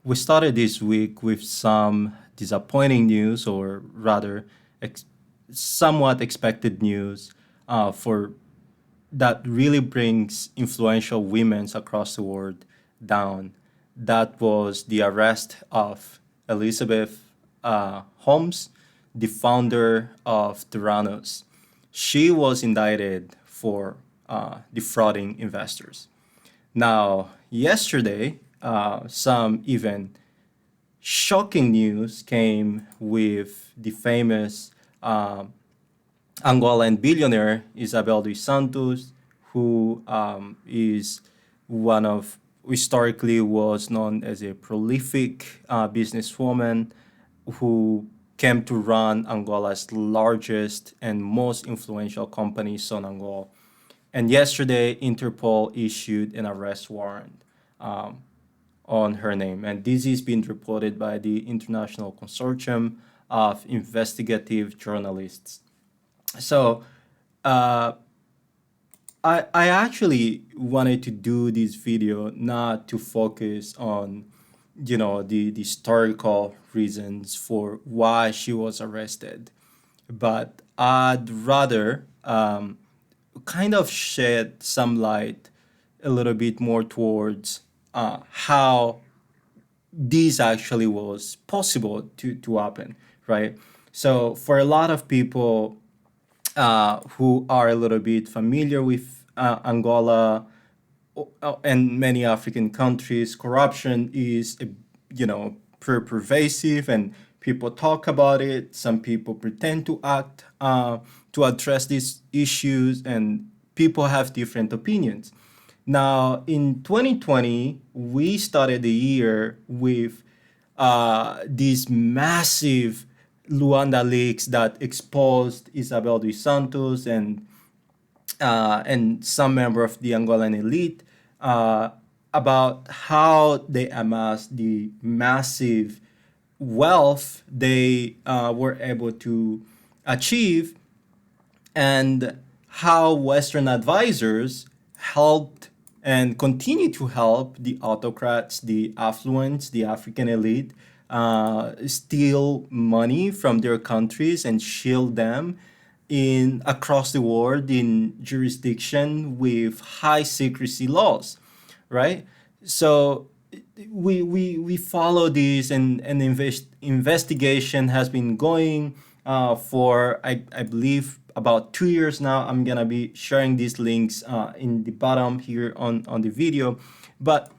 We started this week with some disappointing news, or rather, ex- somewhat expected news for that really brings influential women across the world down. That was the arrest of Elizabeth Holmes, the founder of Theranos. She was indicted for defrauding investors. Now, yesterday, some even shocking news came with the famous Angolan billionaire Isabel dos Santos, who is one of historically was known as a prolific businesswoman who came to run Angola's largest and most influential company, Sonangol. And yesterday, Interpol issued an arrest warrant on her name. And this is being reported by the International Consortium of Investigative Journalists. So uh, I actually wanted to do this video not to focus on, the historical reasons for why she was arrested, but I'd rather kind of shed some light a little bit more towards how this actually was possible to happen, right? So for a lot of people who are a little bit familiar with Angola and many African countries, corruption is, pervasive, and people talk about it. Some people pretend to act to address these issues, and people have different opinions. Now, in 2020, we started the year with these massive Luanda leaks that exposed Isabel dos Santos and some member of the Angolan elite uh, about how they amassed the massive wealth they were able to achieve, and how Western advisors helped and continue to help the autocrats, the affluents, the African elite steal money from their countries and shield them in across the world in jurisdiction with high secrecy laws, right? So we follow this, and investigation has been going for I believe about 2 years now. I'm gonna be sharing these links in the bottom here on the video. But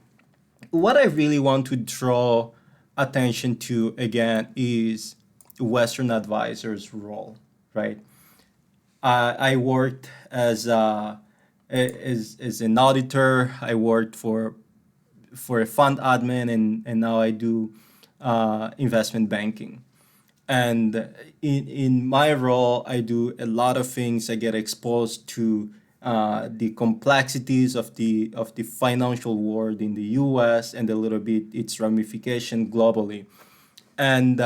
what I really want to draw attention to again is Western advisors' role, right? I worked as an auditor. I worked for a fund admin, and now I do investment banking. And in my role, I do a lot of things. I get exposed to the complexities of the financial world in the U.S. and a little bit its ramification globally. And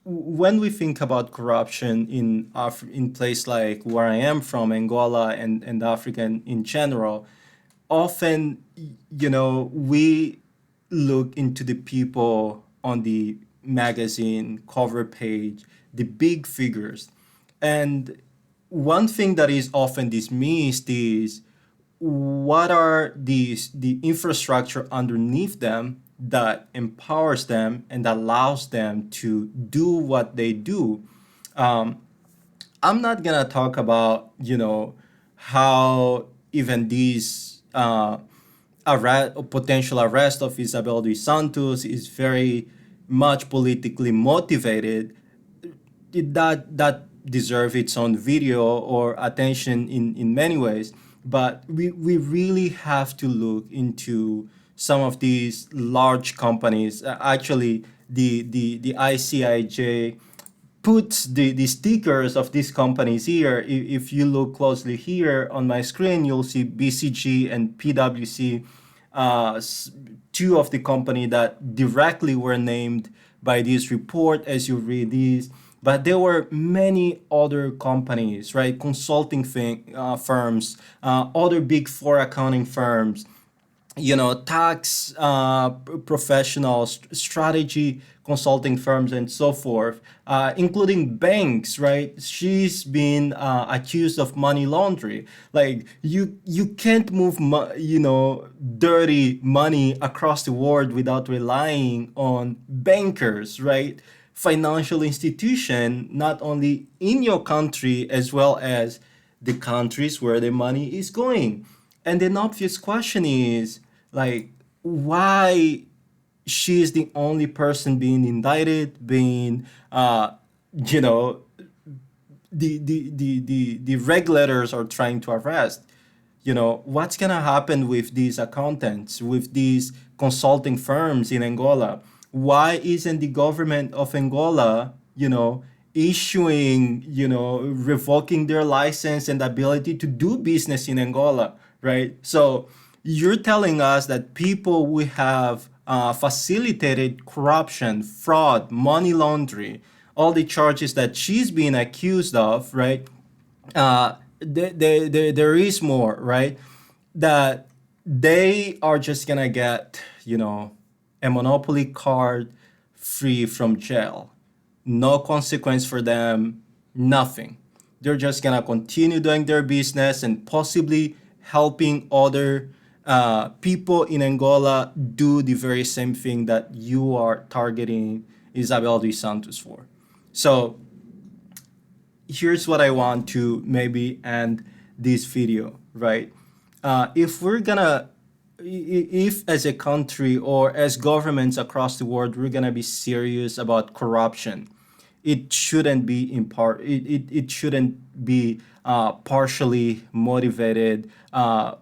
when we think about corruption in place like where I am from, Angola and Africa in general, often we look into the people on the magazine cover page, the big figures. And one thing that is often dismissed is what are the infrastructure underneath them that empowers them and allows them to do what they do. Um, I'm not gonna talk about how even these potential arrest of Isabel dos Santos is very much politically motivated. That deserve its own video or attention in many ways. But we really have to look into some of these large companies. Actually, the ICIJ puts the stickers of these companies here. If you look closely here on my screen, you'll see BCG and PwC, two of the company that directly were named by this report as you read these. But there were many other companies, right? Consulting firms, other big four accounting firms, tax professionals, strategy consulting firms, and so forth, including banks. Right? She's been accused of money laundering. Like you can't move dirty money across the world without relying on bankers. Right? Financial institution, not only in your country as well as the countries where the money is going. And an obvious question is like, why she is the only person being indicted, being, you know, the regulators are trying to arrest. What's gonna happen with these accountants, with these consulting firms in Angola? Why isn't the government of Angola, issuing, revoking their license and ability to do business in Angola, right? So you're telling us that people who have facilitated corruption, fraud, money laundering, all the charges that she's being accused of, right? There is more, right? That they are just gonna get, a monopoly card free from jail. No consequence for them, nothing. They're just gonna continue doing their business and possibly helping other people in Angola do the very same thing that you are targeting Isabel dos Santos for. So here's what I want to maybe end this video, right? If we're gonna, if as a country or as governments across the world, we're gonna be serious about corruption, it shouldn't be in part. It shouldn't be partially motivated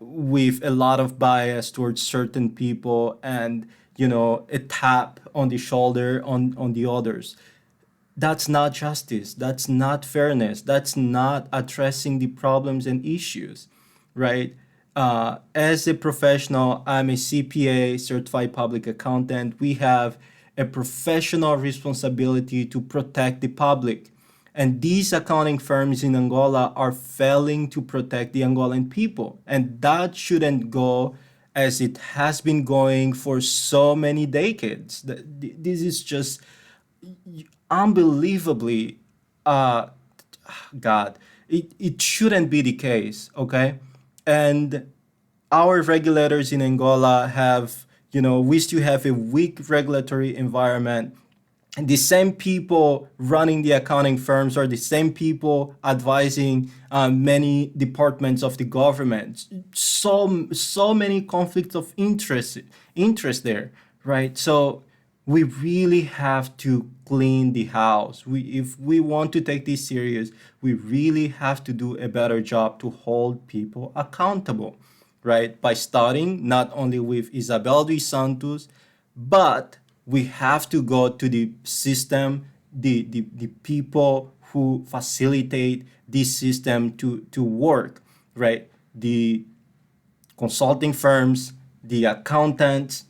with a lot of bias towards certain people and a tap on the shoulder on the others. That's not justice. That's not fairness. That's not addressing the problems and issues, right? As a professional, I'm a CPA, certified public accountant. We have a professional responsibility to protect the public. And these accounting firms in Angola are failing to protect the Angolan people. And that shouldn't go as it has been going for so many decades. This is just unbelievably, uh God, it shouldn't be the case, okay? And our regulators in Angola have, we still have a weak regulatory environment. And the same people running the accounting firms are the same people advising many departments of the government. So many conflicts of interest there, right? So we really have to clean the house. If we want to take this serious, we really have to do a better job to hold people accountable, right? By starting not only with Isabel dos Santos, but we have to go to the system, the people who facilitate this system to work, right? The consulting firms, the accountants,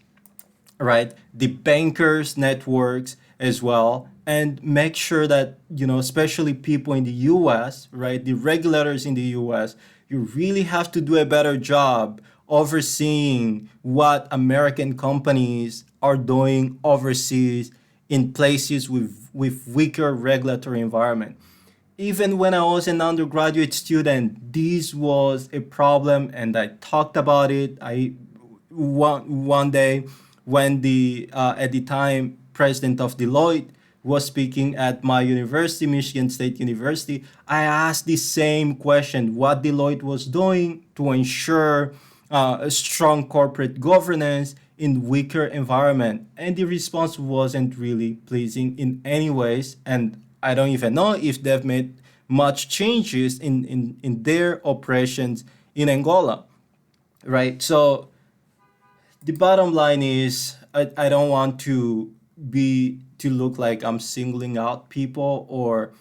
right? The bankers networks as well, and make sure that, especially people in the US, right? The regulators in the US, you really have to do a better job overseeing what American companies are doing overseas in places with weaker regulatory environment. Even when I was an undergraduate student, this was a problem, and I talked about it. I one day when the at the time president of Deloitte was speaking at my university, Michigan State University, I asked the same question: what Deloitte was doing to ensure a strong corporate governance in weaker environment, and the response wasn't really pleasing in any ways. And I don't even know if they've made much changes in their operations in Angola, right? So the bottom line is I don't want to look like I'm singling out people or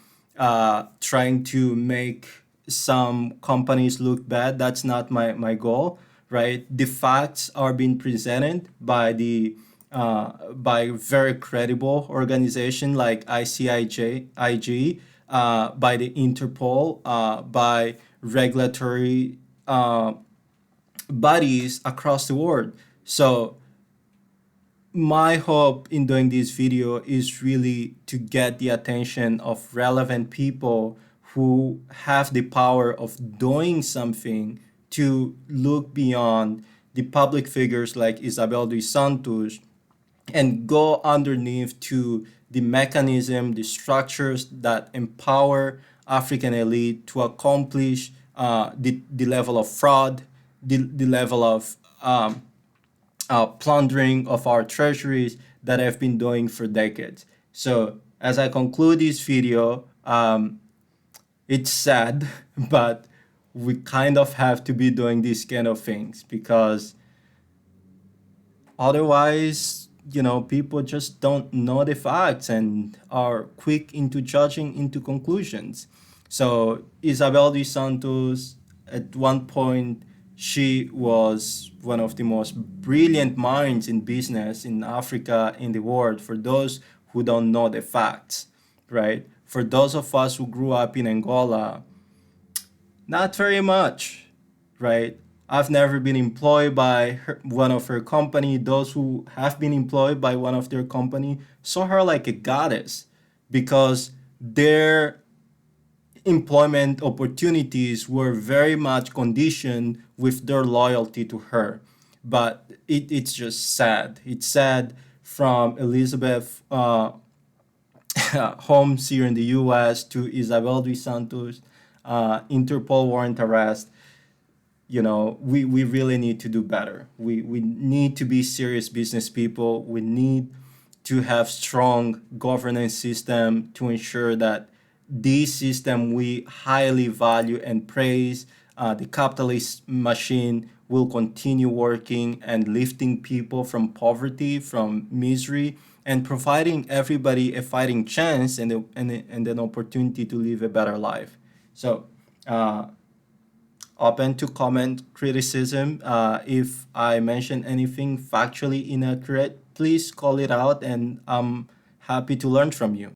trying to make some companies look bad. That's not my goal, right? The facts are being presented by very credible organization like IG, by the Interpol, by regulatory bodies across the world. So my hope in doing this video is really to get the attention of relevant people who have the power of doing something to look beyond the public figures like Isabel dos Santos and go underneath to the mechanism, the structures that empower African elite to accomplish the level of fraud, the level of plundering of our treasuries that I've been doing for decades. So as I conclude this video, it's sad, but we kind of have to be doing these kind of things because otherwise, people just don't know the facts and are quick into judging into conclusions. So Isabel dos Santos, at one point, she was one of the most brilliant minds in business in Africa, in the world, for those who don't know the facts, right? For those of us who grew up in Angola, not very much, right? I've never been employed by one of her company. Those who have been employed by one of their company saw her like a goddess because their employment opportunities were very much conditioned with their loyalty to her. But it's just sad. It's sad from Elizabeth Holmes here in the US to Isabel dos Santos, Interpol warrant arrest. We really need to do better. We need to be serious business people. We need to have strong governance system to ensure that this system we highly value and praise, the capitalist machine will continue working and lifting people from poverty, from misery, and providing everybody a fighting chance and an opportunity to live a better life. So open to comment, criticism. If I mention anything factually inaccurate, please call it out, and I'm happy to learn from you.